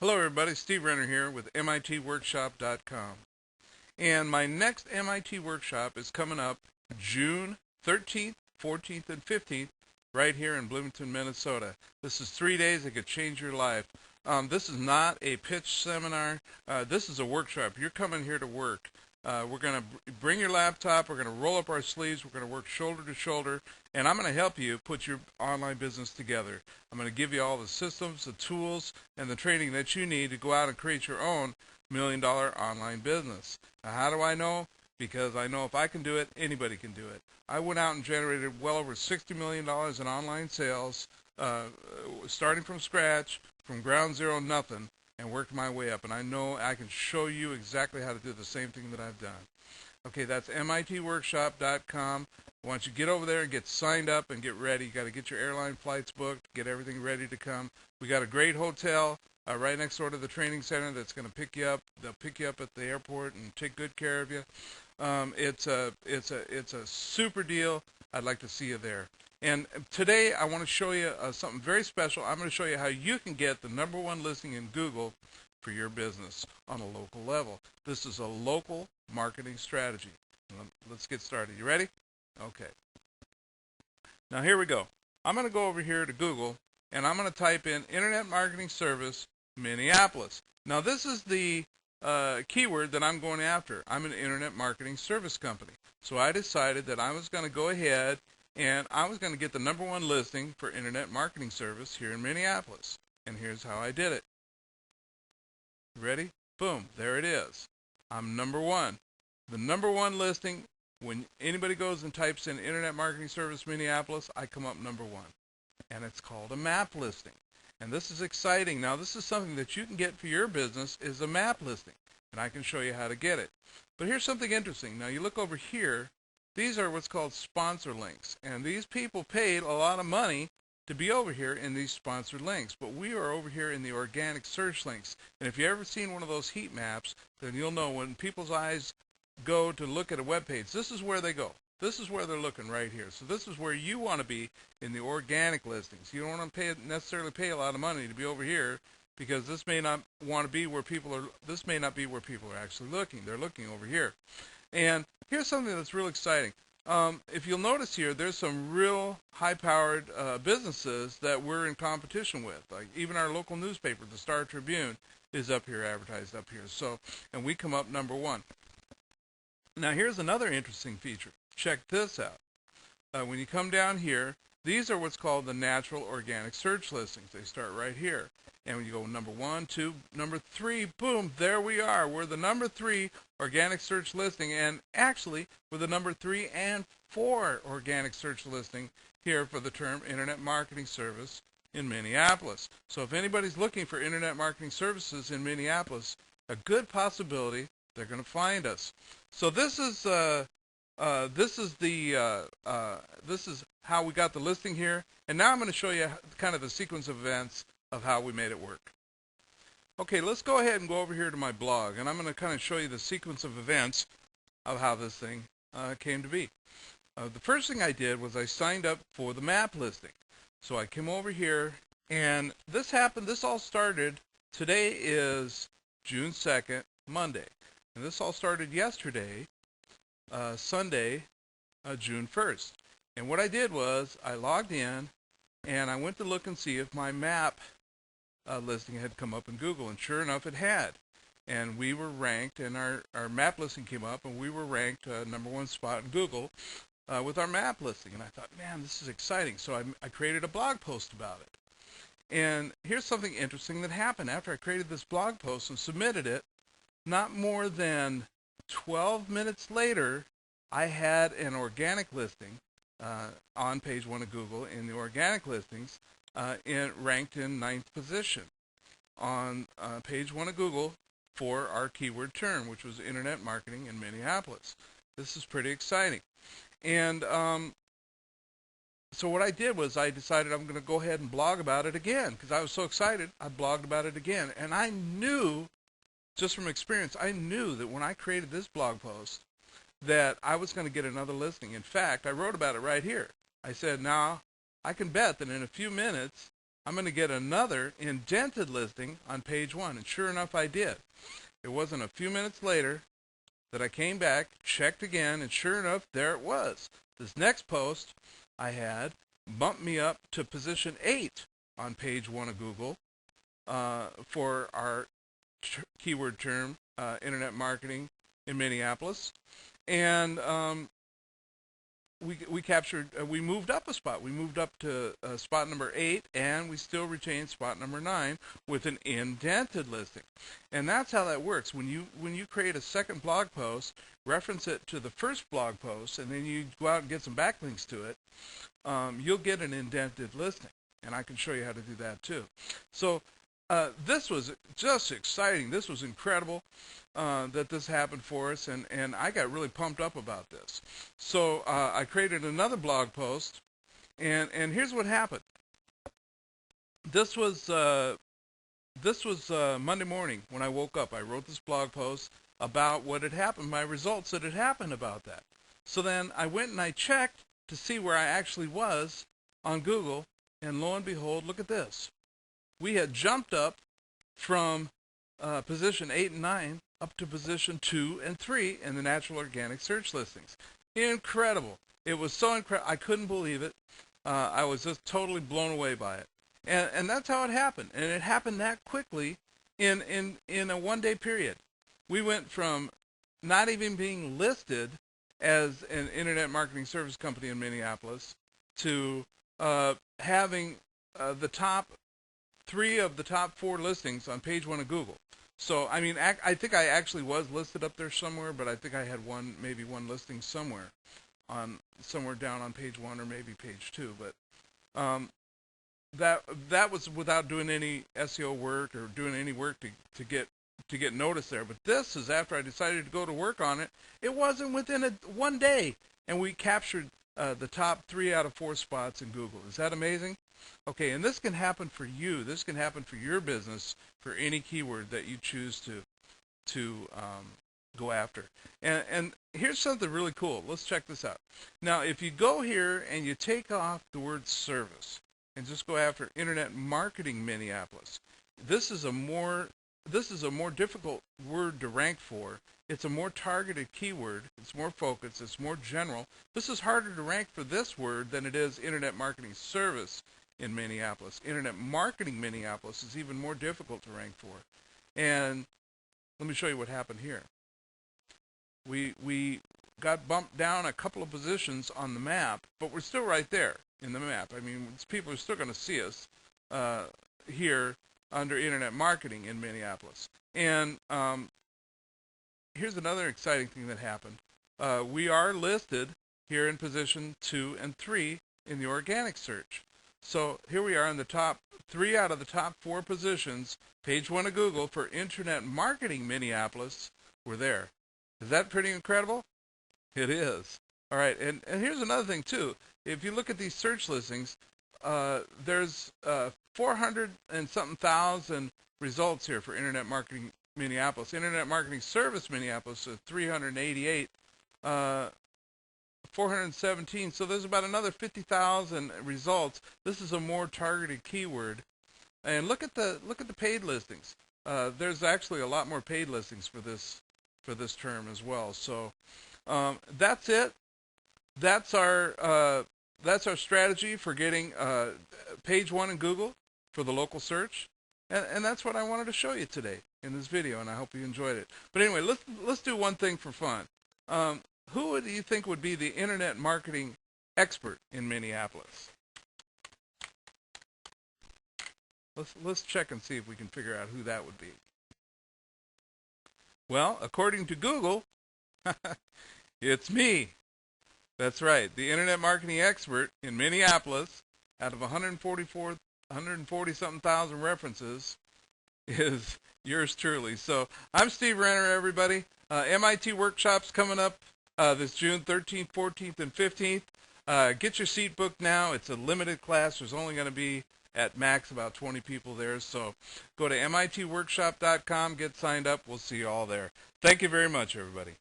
Hello everybody, Steve Renner here with MITworkshop.com. And my next MIT workshop is coming up June 13th, 14th, and 15th right here in Bloomington, Minnesota. This is 3 days that could change your life. This is not a pitch seminar. This is a workshop. You're coming here to work. We're going to bring your laptop. We're going to roll up our sleeves. We're going to work shoulder to shoulder. And I'm going to help you put your online business together. I'm going to give you all the systems, the tools, and the training that you need to go out and create your own $1 million online business. Now, how do I know? Because I know if I can do it, anybody can do it. I went out and generated well over $60 million in online sales, starting from scratch, from ground zero, nothing, and worked my way up. And I know I can show you exactly how to do the same thing that I've done. Okay, that's MITworkshop.com. Once you get over there and get signed up and get ready, you got to get your airline flights booked, get everything ready to come. We got a great hotel right next door to the training center that's going to pick you up. They'll pick you up at the airport and take good care of you. It's a super deal. I'd like to see you there. And today I want to show you something very special. I'm going to show you how you can get the #1 listing in Google for your business on a local level. This is a local marketing strategy. Let's get started. You ready? Okay. Now here we go. I'm going to go over here to Google and I'm going to type in Internet Marketing Service Minneapolis. Now this is the keyword that I'm going after. I'm an internet marketing service company. So I decided that I was going to go ahead and I was going to get the #1 listing for internet marketing service here in Minneapolis. And here's how I did it. Ready? Boom, there it is. I'm #1. The #1 listing, when anybody goes and types in Internet Marketing Service Minneapolis, I come up #1. And it's called a map listing. And this is exciting. Now, this is something that you can get for your business is a map listing. And I can show you how to get it. But here's something interesting. Now, you look over here. These are what's called sponsor links. And these people paid a lot of money to be over here in these sponsored links. But we are over here in the organic search links. And if you've ever seen one of those heat maps, then you'll know when people's eyes go to look at a web page, this is where they go. This is where they're looking right here. So this is where you want to be in the organic listings. You don't want to necessarily pay a lot of money to be over here because this may not want to be where people are. This may not be where people are actually looking. They're looking over here. And here's something that's real exciting. If you'll notice here, there's some real high-powered businesses that we're in competition with. Like even our local newspaper, the Star Tribune, is up here, advertised up here. So, and we come up #1. Now here's another interesting feature. Check this out. When you come down here, these are what's called the natural organic search listings. They start right here. And when you go #1, 2, #3, boom, there we are. We're the #3 organic search listing, and actually we're the #3 and 4 organic search listing here for the term Internet Marketing Service in Minneapolis. So if anybody's looking for Internet Marketing Services in Minneapolis, a good possibility they're going to find us. So this is this is how we got the listing here, and now I'm going to show you kind of the sequence of events of how we made it work. Okay, let's go ahead and go over here to my blog, and I'm going to kind of show you the sequence of events of how this thing came to be. The first thing I did was I signed up for the map listing. So I came over here, and this happened. This all started. Today is June 2nd, Monday, and this all started yesterday, Sunday, June 1st. And what I did was I logged in and I went to look and see if my map listing had come up in Google, and sure enough it had. And we were ranked, and our map listing came up, and we were ranked #1 spot in Google with our map listing. And I thought, man, this is exciting. So I created a blog post about it. And here's something interesting that happened. After I created this blog post and submitted it, not more than 12 minutes later, I had an organic listing on page 1 of Google in the organic listings ranked in 9th position on page 1 of Google for our keyword term, which was internet marketing in Minneapolis. This is pretty exciting. And so what I did was I decided I'm going to go ahead and blog about it again because I was so excited. I blogged about it again. And I knew, just from experience, I knew that when I created this blog post that I was going to get another listing. In fact, I wrote about it right here. I said, now, I can bet that in a few minutes I'm going to get another indented listing on page 1. And sure enough, I did. It wasn't a few minutes later that I came back, checked again, and sure enough, there it was. This next post I had bumped me up to position 8 on page 1 of Google for our keyword term, internet marketing in Minneapolis. And we captured, we moved up a spot. We moved up to spot number 8, and we still retained spot number 9 with an indented listing. And that's how that works. When you create a second blog post, reference it to the first blog post, and then you go out and get some backlinks to it, you'll get an indented listing. And I can show you how to do that too. So this was just exciting. This was incredible that this happened for us, and I got really pumped up about this. So I created another blog post, and here's what happened. This was Monday morning when I woke up. I wrote this blog post about what had happened, my results that had happened about that. So then I went and I checked to see where I actually was on Google, and lo and behold, look at this. We had jumped up from position 8 and 9 up to position 2 and 3 in the natural organic search listings. Incredible. It was so incredible. I couldn't believe it. I was just totally blown away by it. And that's how it happened. And it happened that quickly in a one-day period. We went from not even being listed as an internet marketing service company in Minneapolis to having the top 3 of the top 4 listings on page 1 of Google. So, I mean, I think I actually was listed up there somewhere, but I think I had maybe one listing somewhere down on page 1 or maybe page 2. But that was without doing any SEO work or doing any work to get noticed there. But this is after I decided to go to work on it. It wasn't within one day, and we captured the top 3 out of 4 spots in Google. Is that amazing? Okay, and this can happen for you. This can happen for your business, for any keyword that you choose to go after. And here's something really cool. Let's check this out. Now, if you go here and you take off the word service and just go after internet marketing Minneapolis, this is a more difficult word to rank for. It's a more targeted keyword. It's more focused. It's more general. This is harder to rank for this word than it is internet marketing service in Minneapolis. Internet marketing Minneapolis is even more difficult to rank for. And let me show you what happened here. We got bumped down a couple of positions on the map, but we're still right there in the map. I mean, people are still going to see us here under internet marketing in Minneapolis. And here's another exciting thing that happened. We are listed here in position 2 and 3 in the organic search. So here we are in the top 3 out of the top 4 positions, page 1 of Google for internet marketing Minneapolis. We're there. Is that pretty incredible? It is. All right, and here's another thing too. If you look at these search listings, there's 400 and something thousand results here for internet marketing Minneapolis. Internet marketing service Minneapolis is 388, 417. So there's about another 50,000 results. This is a more targeted keyword. And look at the paid listings. There's actually a lot more paid listings for this term as well. So that's it. That's our strategy for getting page 1 in Google for the local search, and that's what I wanted to show you today in this video, and I hope you enjoyed it. But anyway, let's do one thing for fun. Who do you think would be the internet marketing expert in Minneapolis? Let's check and see if we can figure out who that would be. Well, according to Google, it's me. That's right, the internet marketing expert in Minneapolis. Out of 140-something thousand references is yours truly. So I'm Steve Renner, everybody. MIT workshops coming up this June 13th, 14th, and 15th. Get your seat booked now. It's a limited class. There's only going to be at max about 20 people there. So go to mitworkshop.com, get signed up. We'll see you all there. Thank you very much, everybody.